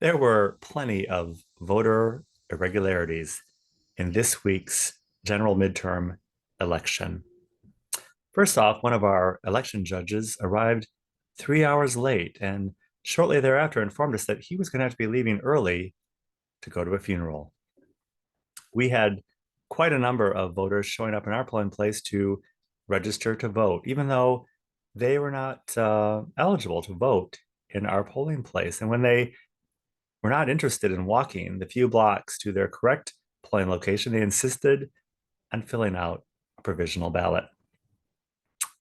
There were plenty of voter irregularities in this week's general midterm election. First off, one of our election judges arrived 3 hours late and shortly thereafter informed us that he was going to have to be leaving early to go to a funeral. We had quite a number of voters showing up in our polling place to register to vote, even though they were not eligible to vote in our polling place. And when they were not interested in walking the few blocks to their correct polling location, they insisted on filling out a provisional ballot.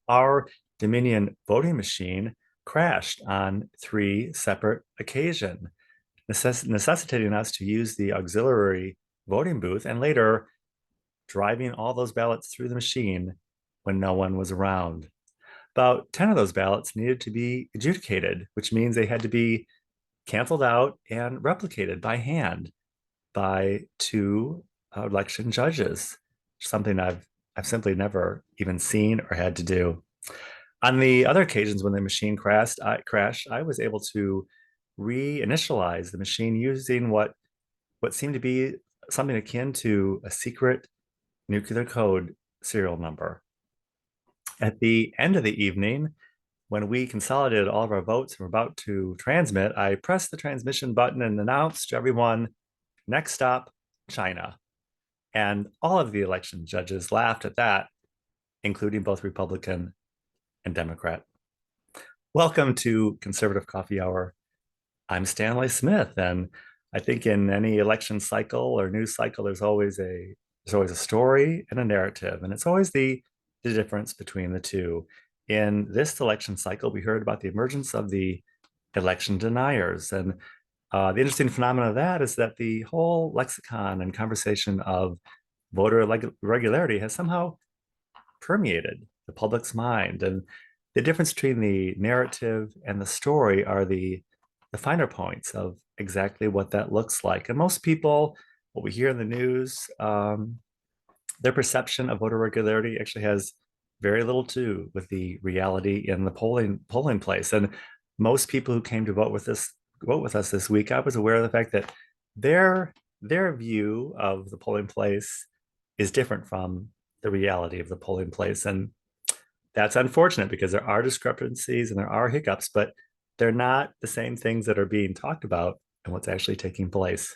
Our Dominion voting machine crashed on three separate occasions, necessitating us to use the auxiliary voting booth and later driving all those ballots through the machine when no one was around. About 10 of those ballots needed to be adjudicated, which means they had to be canceled out and replicated by hand by two election judges, something I've simply never even seen or had to do. On the other occasions when the machine crashed, I was able to reinitialize the machine using what seemed to be something akin to a secret nuclear code serial number. At the end of the evening, when we consolidated all of our votes and were about to transmit, I pressed the transmission button and announced to everyone, next stop, China. And all of the election judges laughed at that, including both Republican and Democrat. Welcome to Conservative Coffee Hour. I'm Stanley Smith, and I think in any election cycle or news cycle, there's always a story and a narrative, and it's always the difference between the two. In this election cycle, we heard about the emergence of the election deniers, and the interesting phenomenon of that is that the whole lexicon and conversation of voter irregularity has somehow permeated the public's mind. And the difference between the narrative and the story are the finer points of exactly what that looks like. And most people, what we hear in the news, their perception of voter irregularity actually has very little to do with the reality in the polling place. And most people who came to vote with us this week, I was aware of the fact that their their view of the polling place is different from the reality of the polling place. And that's unfortunate because there are discrepancies and there are hiccups, but they're not the same things that are being talked about and what's actually taking place.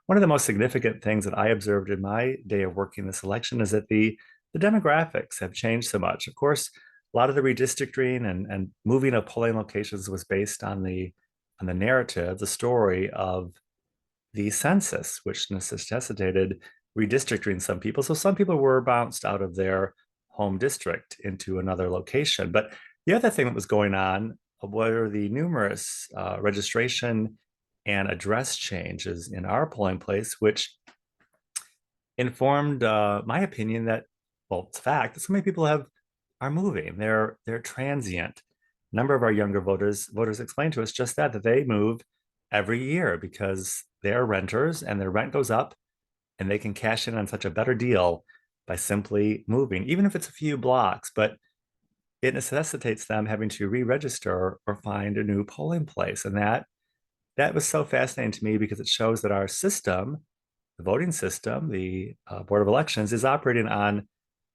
One of the most significant things that I observed in my day of working this election is that the demographics have changed so much. Of course, a lot of the redistricting and moving of polling locations was based on the narrative, the story of the census, which necessitated redistricting some people. So some people were bounced out of their home district into another location. But the other thing that was going on were the numerous registration and address changes in our polling place, which informed my opinion that, well, it's a fact that so many people are moving. They're transient. A number of our younger voters explained to us just that they move every year because they're renters and their rent goes up and they can cash in on such a better deal by simply moving, even if it's a few blocks, but it necessitates them having to re-register or find a new polling place. And that was so fascinating to me because it shows that our system, the voting system, the Board of Elections, is operating on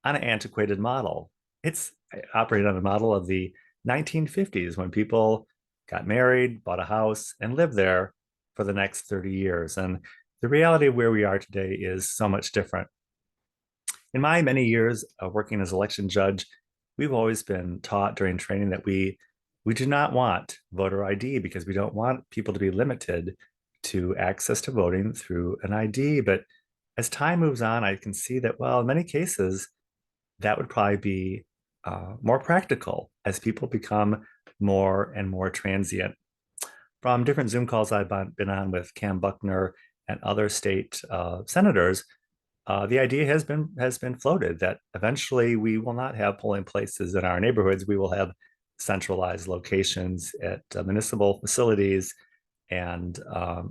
an antiquated model. It's operating on a model of the 1950s when people got married, bought a house, and lived there for the next 30 years. And the reality of where we are today is so much different. In my many years of working as election judge, we've always been taught during training that we do not want voter ID because we don't want people to be limited to access to voting through an ID. But as time moves on, I can see that, well, in many cases, that would probably be more practical as people become more and more transient. From different Zoom calls I've been on with Cam Buckner and other state senators, the idea has been floated that eventually we will not have polling places in our neighborhoods. We will have centralized locations at municipal facilities and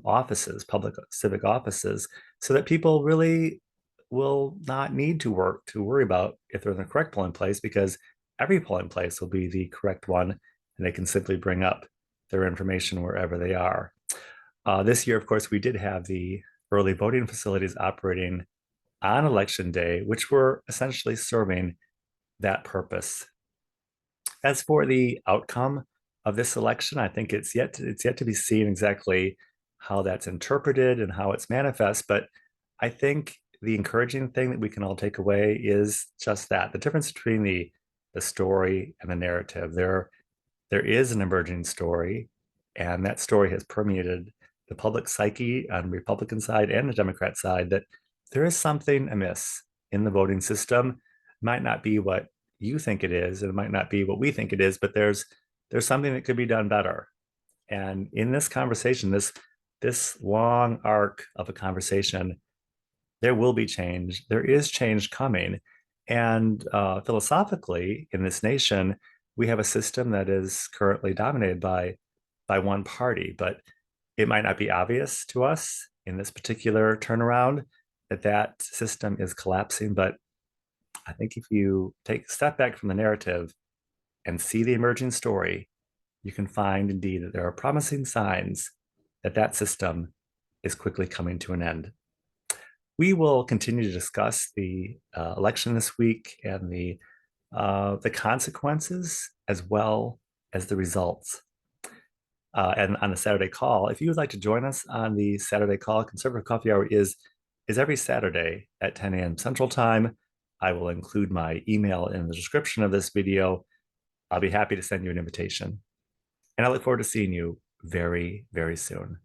offices, public civic offices, so that people really will not need to worry about if they're in the correct polling place because every polling place will be the correct one and they can simply bring up their information wherever they are. This year, of course, we did have the early voting facilities operating on election day, which were essentially serving that purpose. As for the outcome of this election, I think it's yet to be seen exactly how that's interpreted and how it's manifest. But I think the encouraging thing that we can all take away is just that the difference between the story and the narrative. There is an emerging story, and that story has permeated the public psyche on the Republican side and the Democrat side that there is something amiss in the voting system. It might not be what you think it is, and it might not be what we think it is, but there's something that could be done better. And in this conversation, this long arc of a conversation, there will be change. There is change coming. And philosophically, in this nation, we have a system that is currently dominated by one party, but it might not be obvious to us in this particular turnaround that that system is collapsing. But I think if you take a step back from the narrative and see the emerging story, you can find indeed that there are promising signs that that system is quickly coming to an end. We will continue to discuss the election this week and the consequences as well as the results. And on the Saturday call, if you would like to join us on the Saturday call, Conservative Coffee Hour is every Saturday at 10 a.m. Central Time. I will include my email in the description of this video. I'll be happy to send you an invitation. And I look forward to seeing you very, very soon.